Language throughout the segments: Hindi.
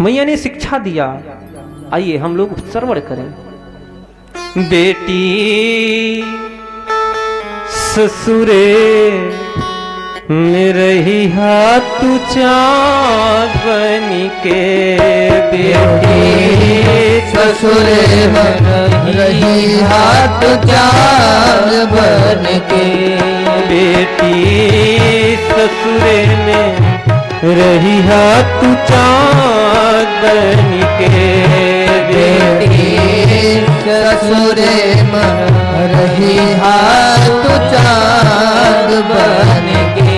मैया ने शिक्षा दिया। आइए हम लोग श्रवण करें। बेटी ससुरे में रही हाथ चाँद बन के, बेटी ससुरे में रही हाथ चाँद बन के, बेटी ससुरे में रही हाथ चाँद बन के, बेटी ससुरे में रही हाथ चाँद बन के,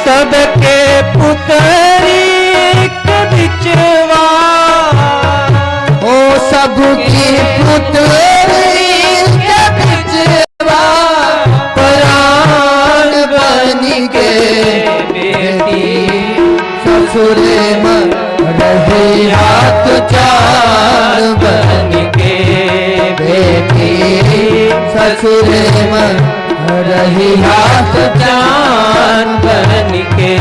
सबके पुतरी बिचवा, ओ सबकी पुतरी के बिचवा, प्राण बन के, बेटी ससुरे में रही हाथ चाँद बन के, बेटी ससुरे में रही हाथ चाँद बन के।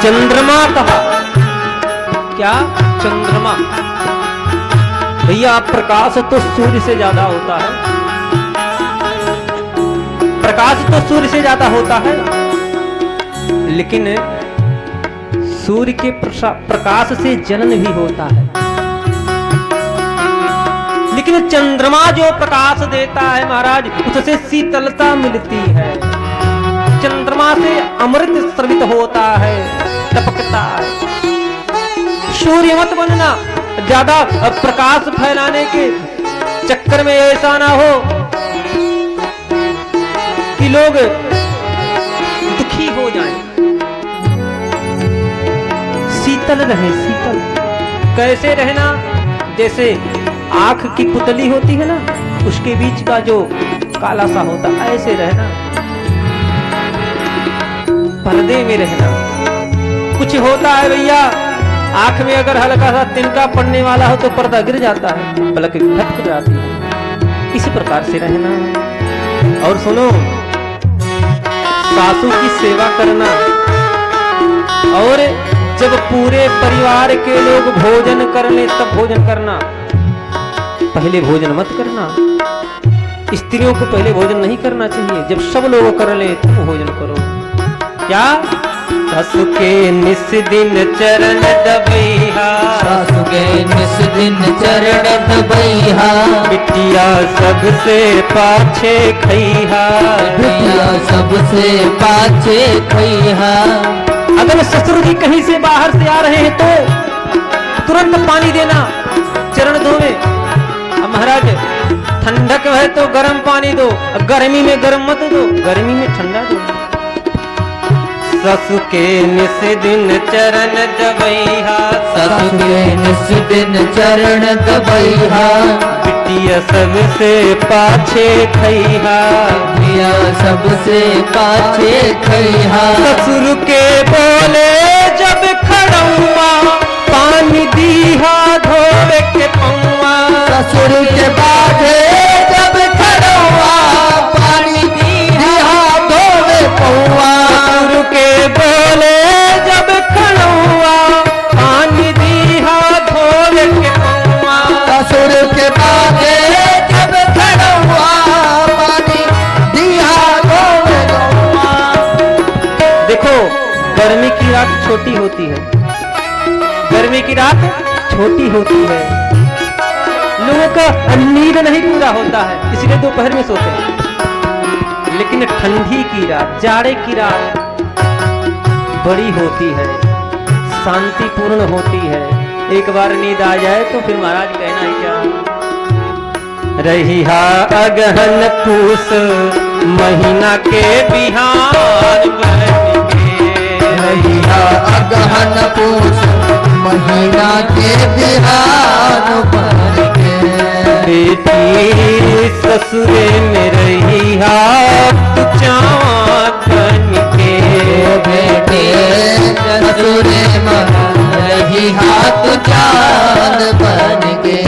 चंद्रमा कहा, क्या चंद्रमा? भैया प्रकाश तो सूर्य से ज्यादा होता है, प्रकाश तो सूर्य से ज्यादा होता है, लेकिन सूर्य के प्रकाश से जलन भी होता है। लेकिन चंद्रमा जो प्रकाश देता है महाराज, उससे शीतलता मिलती है। चंद्रमा से अमृत स्रवित होता है, टपकता है। सूर्य मत बनना, ज्यादा प्रकाश फैलाने के चक्कर में ऐसा ना हो कि लोग दुखी हो जाएं। शीतल रहे, शीतल कैसे रहना? जैसे आंख की पुतली होती है ना, उसके बीच का जो काला सा होता, ऐसे रहना, पर्दे में रहना। कुछ होता है भैया, आंख में अगर हल्का सा तिनका पड़ने वाला हो तो पर्दा गिर जाता है, पलक झपक जाती है। इसी प्रकार से रहना। और सुनो, सासू की सेवा करना, और जब पूरे परिवार के लोग भोजन कर ले तब भोजन करना, पहले भोजन मत करना। स्त्रियों को पहले भोजन नहीं करना चाहिए, जब सब लोग कर ले तब भोजन करो। क्या? सासु के निस दिन चरण दबैहा, सासु के निस दिन चरण दबैहा, बिटिया सबसे पाछे खैहा, बिटिया सबसे पाछे खैहा। अगर ससुर जी कहीं से बाहर से आ रहे हैं तो तुरंत पानी देना, चरण धोवे। अब महाराज ठंडक है तो गर्म पानी दो, गर्मी में गर्म मत दो, गर्मी में ठंडा दो। ससु के निस दिन चरण दबैहा, ससु के निस दिन चरण दबैहा, बिटिया सबसे पाछे खैहा, बिटिया सबसे पाछे खैहा। ससुर के बोले जब खड़ौआ, पानी दीहा धोवे के पौआ। ससुर के बाधे जब खड़ौआ, पानी दीहा धोवे पौआ। ससुर के बोले जब खड़ौआ, पानी दीहा धोवे के पौआ। ससुर के बाधे जब खड़ौआ, पानी दीहा धोवे पौआ। देखो, गर्मी की रात छोटी होती है, गर्मी की रात छोटी होती है, लोगों का नींद नहीं पूरा होता है, इसलिए दोपहर में सोते हैं। लेकिन ठंडी की रात, जाड़े की रात बड़ी होती है, शांतिपूर्ण होती है। एक बार नींद आ जाए तो फिर महाराज कहना ही क्या। रहिहा अगहन पूस महीना के बिहान बन के, रहिहा अगहन पूस महीना के ससुरे में रही हाथ चाँदन के। ओ बेटे ससुरे में रही हाथ चांद बन के।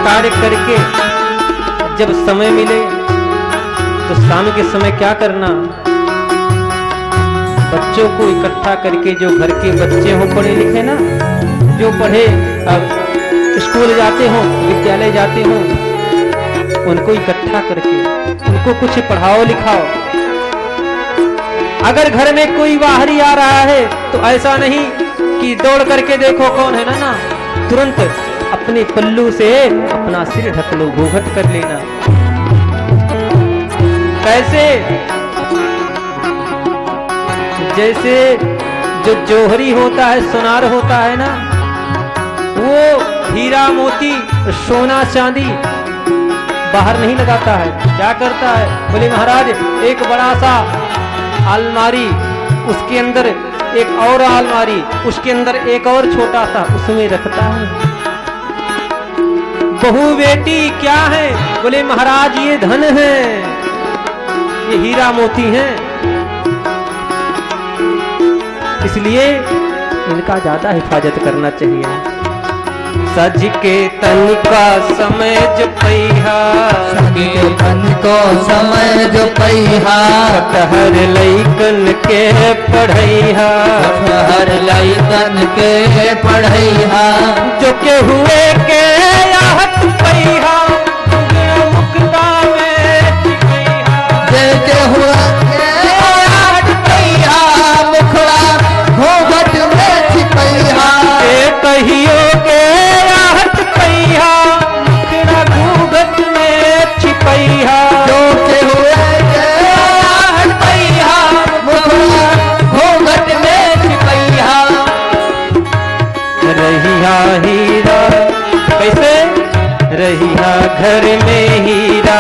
कार्य करके जब समय मिले तो शाम के समय क्या करना, बच्चों को इकट्ठा करके, जो घर के बच्चे हो पढ़े लिखे ना, जो पढ़े अब स्कूल जाते हो विद्यालय जाते हो, उनको इकट्ठा करके उनको कुछ पढ़ाओ लिखाओ। अगर घर में कोई बाहरी आ रहा है तो ऐसा नहीं कि दौड़ करके देखो कौन है ना, तुरंत अपने पल्लू से अपना सिर ढक लो, घूंघट कर लेना। कैसे? जैसे जो जौहरी होता है, सोनार होता है ना, वो हीरा मोती सोना चांदी बाहर नहीं लगाता है। क्या करता है? बोले महाराज एक बड़ा सा अलमारी, उसके अंदर एक और अलमारी, उसके अंदर एक और छोटा सा, उसमें रखता है। बहू बेटी क्या है? बोले महाराज ये धन है, ये हीरा मोती है, इसलिए इनका ज्यादा हिफाजत करना चाहिए। सज के तन का समय जो पैहा, सज के तन को समय जो पैहा, कटहर लइकन के पढ़ैहा, कटहर लइकन के पढ़ैहा, जो के हुए के आहत पैहा, मुक्ता में चिपैहा, जैसे हुआ के आहत पैहा, मुखड़ा घूंघट में छिपैहा, के कहियो के आहत पैहा, मुखड़ा घूंघट में छिपैहा, जो के हुए के आहत पैहा, मुखड़ा घूंघट में छिपैहा, रहिया हीरा। कैसे? रहिया घर में हीरा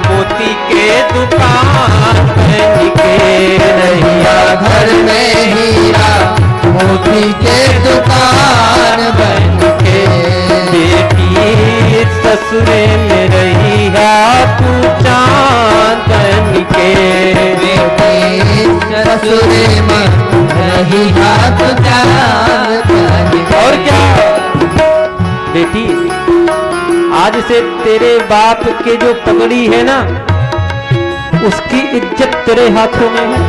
मोती के दुकान बन के, रहिया घर में हीरा मोती के दुकान बन के। बेटी ससुरे में रहिया तू चाँद बन के, बेटी ससुरे में रहिया तू चाँद बन के। और क्या बेटी, आज से तेरे बाप के जो पगड़ी है ना, उसकी इज्जत तेरे हाथों में है।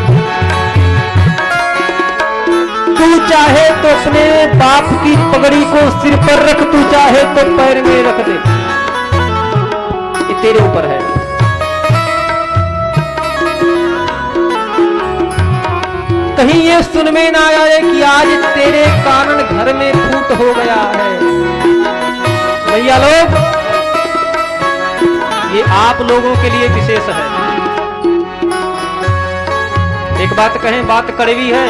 तू चाहे तो अपने बाप की पगड़ी को सिर पर रख, तू चाहे तो पैर में रख दे, ये तेरे ऊपर है। कहीं ये सुन में ना आए कि आज तेरे कारण घर में फूट हो गया है। भैया लोग, ये आप लोगों के लिए विशेष है। एक बात कहें, बात कड़वी है,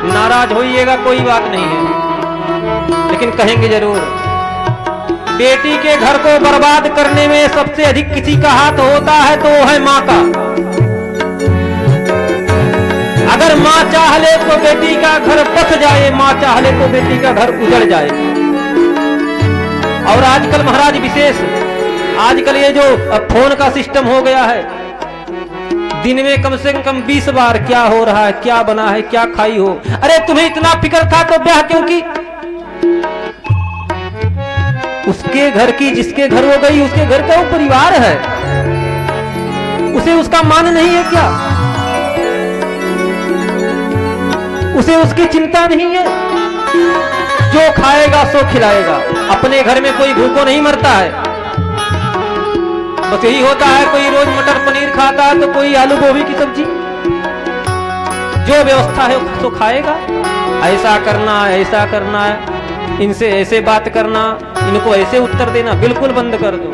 नाराज होइएगा, कोई बात नहीं है, लेकिन कहेंगे जरूर। बेटी के घर को बर्बाद करने में सबसे अधिक किसी का हाथ होता है तो वो है माँ का। अगर माँ चाह ले तो बेटी का घर बस जाए, माँ चाह ले तो बेटी का घर उजड़ जाए। और आजकल महाराज विशेष, आजकल ये जो फोन का सिस्टम हो गया है, दिन में कम से कम 20 बार क्या हो रहा है, क्या बना है, क्या खाई हो। अरे तुम्हें इतना फिक्र था तो ब्याह क्यों की? उसके घर की जिसके घर हो गई, उसके घर का वो परिवार है, उसे उसका मान नहीं है क्या? उसे उसकी चिंता नहीं है? जो खाएगा सो खिलाएगा। अपने घर में कोई भूखों नहीं मरता है। बस यही होता है, कोई रोज मटर पनीर खाता है तो कोई आलू गोभी की सब्जी। जो व्यवस्था है उसको खाएगा। ऐसा करना है, इनसे ऐसे बात करना, इनको ऐसे उत्तर देना, बिल्कुल बंद कर दो।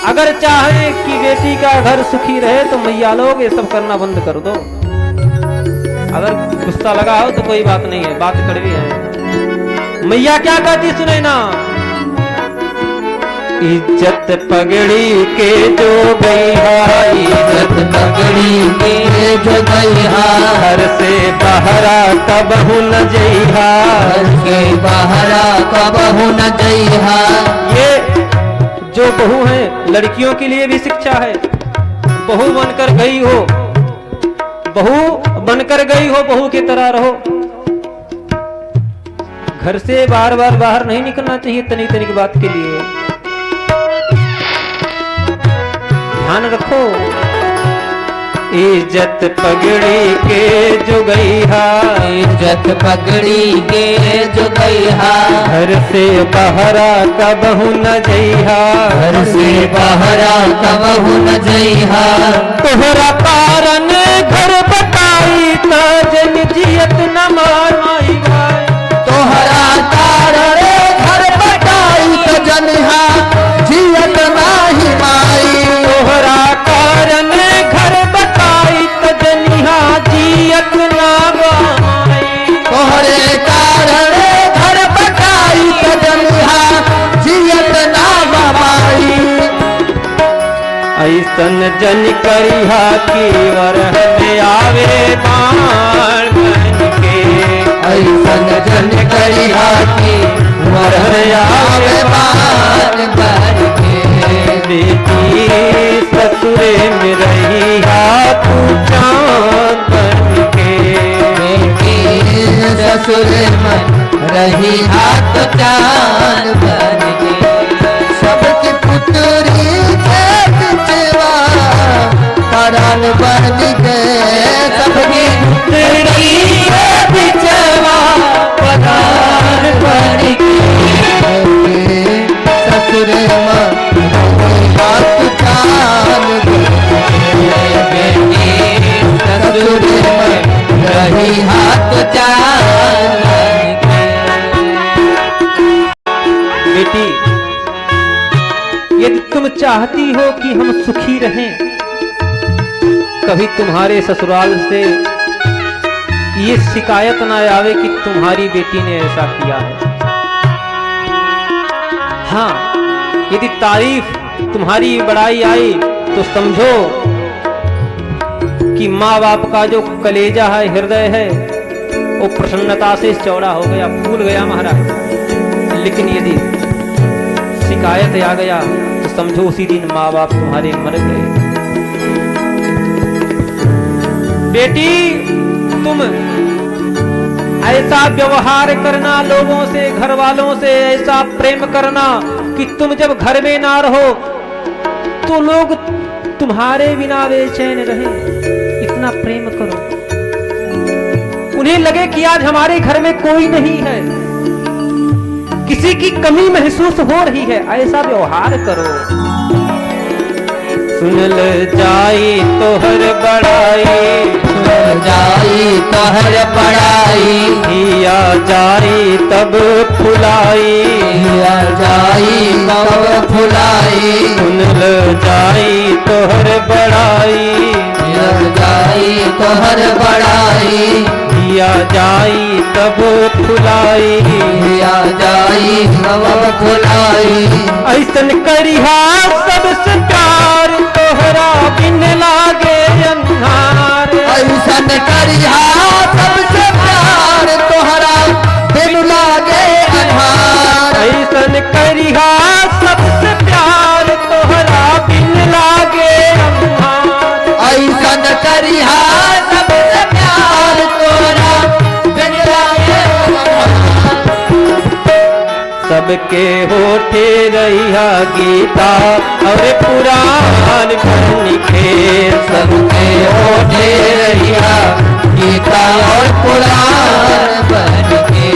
अगर चाहे कि बेटी का घर सुखी रहे तो मैया लोग ये सब करना बंद कर दो। अगर गुस्सा लगा हो तो कोई बात नहीं है, बात कड़वी है। मैया क्या कहती सुने ना, इज्जत पगड़ी के जो गई है, इज्जत पगड़ी के जो गई है, घर से बाहरा कबहू न जइहा, घर के बाहरा कबहू न जइहा। ये जो बहू है लड़कियों के लिए भी शिक्षा है। बहू बनकर गई हो, बहू की तरह रहो। घर से बार बार बाहर नहीं निकलना चाहिए तनी तनी की बात के लिए, ध्यान रखो। इज्जत पगड़ी के जो गई है, इज्जत पगड़ी के जो गई है, घर से बाहरा कबहू न जइहा, घर से बाहरा कबहू न जइहा। तोहरा कारण घर बताई त जन जियत न माई भाई, तोहरा कारण घर बताई त जनिहा जियत नाही माई, तोहरा कारण घर बताई त जनिहा जियत ना माई, तोहरे कारण घर बताई त जनिहा जियत ना माई। ऐसन जन करिहा की वरहन आवे बाण बन के, ऐसन जन करिहा की वरहन आवे बाण बन के। बेटी ससुरे में रहिहा तू चांद बन के, बेटी ससुर में रही हाथ चांद बन के। सबकी पुत्री के बिचवा परान बन के, सबकी पुत्री के बिचवा परान बन के। ससुर में रही हाथ चांद बन के, बेटी ससुर में रही हाथ चांद बन के। बेटी यदि तुम चाहती हो कि हम सुखी रहें, कभी तुम्हारे ससुराल से ये शिकायत ना आवे कि तुम्हारी बेटी ने ऐसा किया है। हाँ, यदि तारीफ तुम्हारी बड़ाई आई तो समझो कि माँ बाप का जो कलेजा है, हृदय है, वो प्रसन्नता से चौड़ा हो गया, फूल गया महाराज। लेकिन यदि शिकायत आ गया तो समझो उसी दिन माँ बाप तुम्हारे मर गए। बेटी तुम ऐसा व्यवहार करना लोगों से, घर वालों से ऐसा प्रेम करना कि तुम जब घर में ना रहो तो लोग तुम्हारे बिना बेचैन रहे। इतना प्रेम करो, उन्हें लगे कि आज हमारे घर में कोई नहीं है, किसी की कमी महसूस हो रही है, ऐसा व्यवहार करो। सुनल जाई तोहर बड़ाई, सुन जाई तोहर बड़ाई, हिया जाई तब फुलाई, हिया जाई तब फुलाई। सुनल जाई तोहर बड़ाई, हिया जाई तोहर बड़ाई, हिया जाई तब फुलाई, हिया जाई तब फुलाई। ऐसन करिहा सबसे प्यार तोहरा बिन लागे अन्हार, ऐसन करिहा सबसे प्यार तोहरा बिन लागे अन्हार। ऐसन करिहा सबसे प्यार तोहरा बिन लागे अन्हार, ऐसन करिहा सबसे प्यार तोहरा बिन लागे अन्हार। सबके होठे रहिया गीता और पुराण बन के, सबके होठे रहिया गीता और पुराण बन के।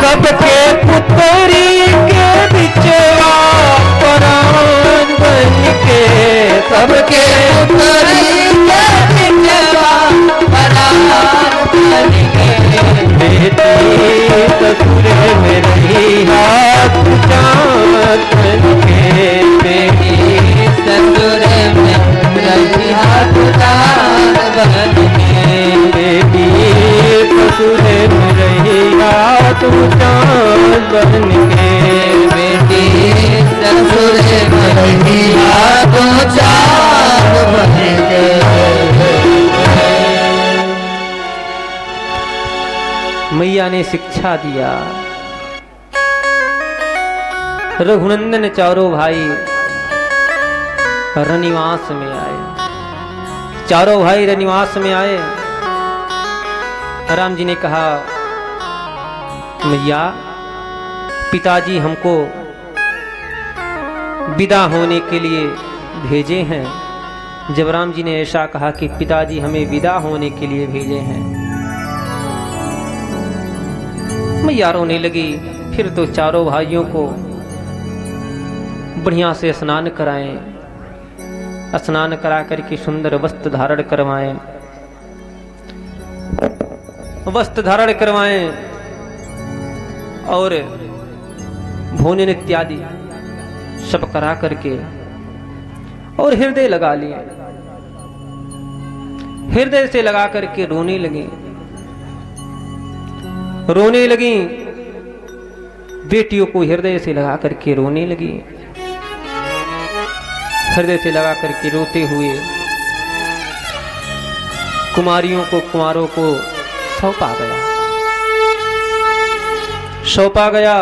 सबके पुत्री के बिचवा पुराण बन के, सबके पुत्री के बिचवा परान ससुर में रहिया तू चांदन के बेटी ससुर में रहिया तू चांदन के बेटी ससुर में रहिया तू चांदन के बेटी ससुर में रहिया तू चांदन के। मैया ने शिक्षा दिया। रघुनंदन चारों भाई रनिवास में आए। चारों भाई रनिवास में आए। राम जी ने कहा, मैया पिताजी हमको विदा होने के लिए भेजे हैं। जब राम जी ने ऐसा कहा कि पिताजी हमें विदा होने के लिए भेजे हैं, मैया रोने लगी। फिर तो चारों भाइयों को बढ़िया से स्नान कराएं, स्नान करा करके सुंदर वस्त्र धारण करवाएं, वस्त्र धारण करवाएं और भोजन इत्यादि सब करा करके और हृदय लगा लिए। हृदय से लगा करके रोने लगे। रोने लगी, बेटियों को हृदय से लगा करके रोने लगी। हृदय से लगा करके रोते हुए कुमारियों को, कुमारों को सौंपा गया। सौंपा गया।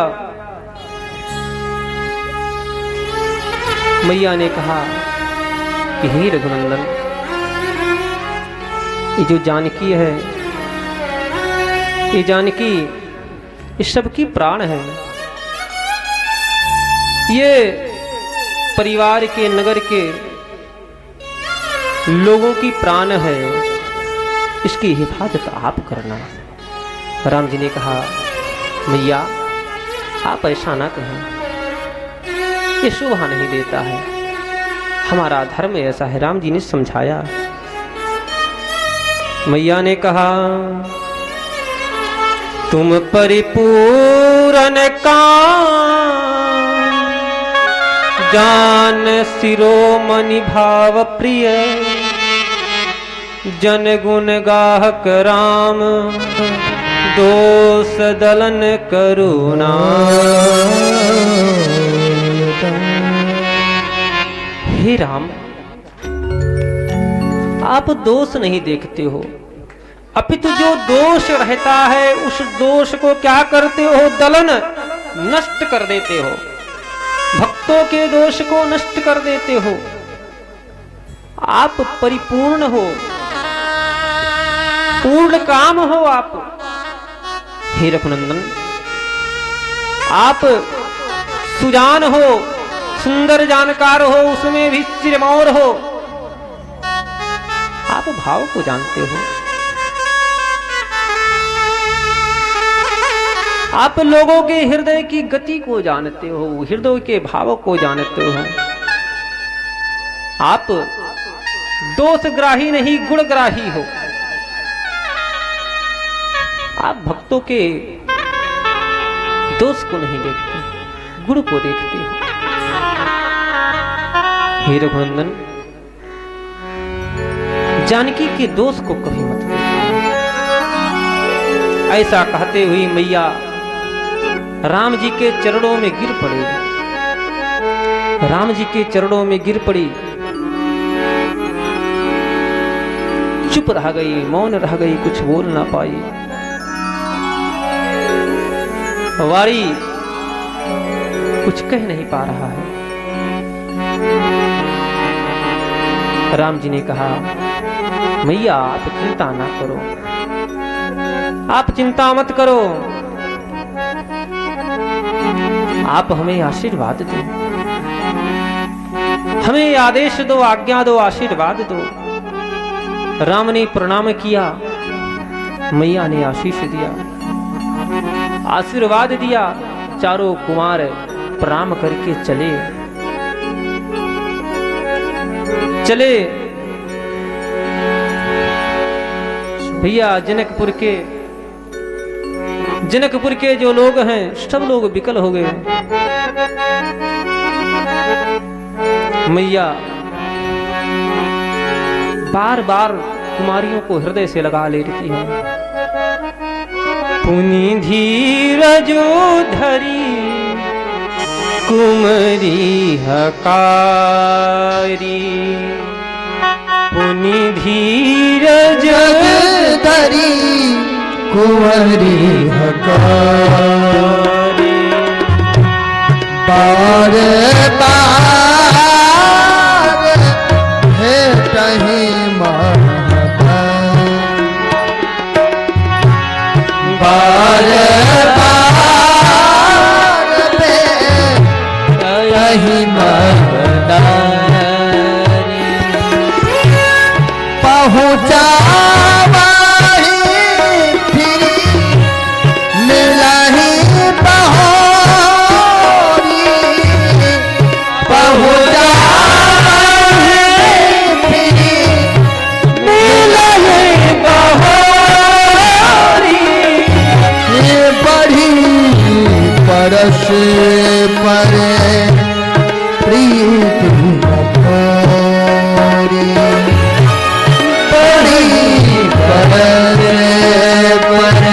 मैया ने कहा कि हे रघुनंदन, ये जो जानकी है, ये जानकी इस सब की प्राण है। ये परिवार के, नगर के लोगों की प्राण है। इसकी हिफाजत आप करना। राम जी ने कहा, मैया आप ऐसा ना कहें, ये शोभा नहीं देता है। हमारा धर्म ऐसा है। राम जी ने समझाया। मैया ने कहा, तुम परिपूर्ण काम जान शिरोमणि भाव प्रिय, जन गुण गाहक राम दोष दलन करुणा। हे राम, आप दोष नहीं देखते हो, अपितु जो दोष रहता है उस दोष को क्या करते हो? दलन, नष्ट कर देते हो। भक्तों के दोष को नष्ट कर देते हो। आप परिपूर्ण हो, पूर्ण काम हो आप। हे रघुनंदन, आप सुजान हो, सुंदर जानकार हो, उसमें भी सिरमौर हो। आप भाव को जानते हो। आप लोगों के हृदय की गति को जानते हो, हृदय के भावों को जानते हो। आप दोषग्राही नहीं, गुणग्राही हो। आप भक्तों के दोष को नहीं देखते, गुण को देखते हो। हे रघुनंदन, जानकी के दोष को कभी मत देखो। ऐसा कहते हुए मैया राम जी के चरणों में गिर पड़ी। राम जी के चरणों में गिर पड़ी, चुप रह गई, मौन रह गई, कुछ बोल ना पाई। वारी कुछ कह नहीं पा रहा है। राम जी ने कहा, मैया आप चिंता ना करो, आप चिंता मत करो, आप हमें आशीर्वाद दो, हमें आदेश दो, आज्ञा दो, आशीर्वाद दो। राम ने प्रणाम किया, मैया ने आशीष दिया, आशीर्वाद दिया। चारों कुमार प्रणाम करके चले। भैया जनकपुर के जनकपुर के जो लोग हैं सब लोग विकल हो गए। मैया बार बार कुमारियों को हृदय से लगा लेती है। पुनि धीरजो धरी कुमरी हकारी, पुनि धीरज धरी कुंवरी हकारी, बार बार है कहीं माता, बार बार कहीं माता पहुँचा परस पर प्रीति नथोरी, बड़ी परस पर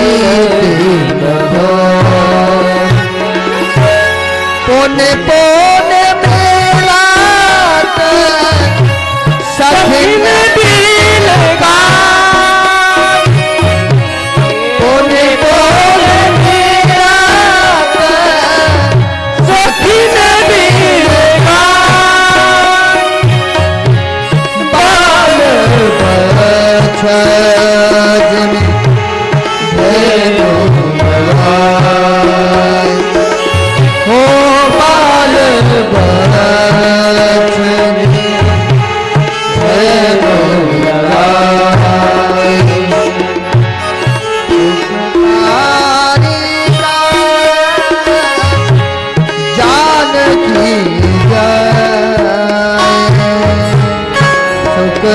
प्रीति नथोरी, पोने पोने मेला सखिन दिल का, पोने पोने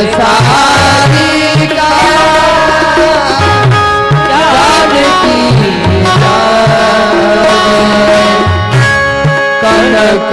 सारी का जानकी कनक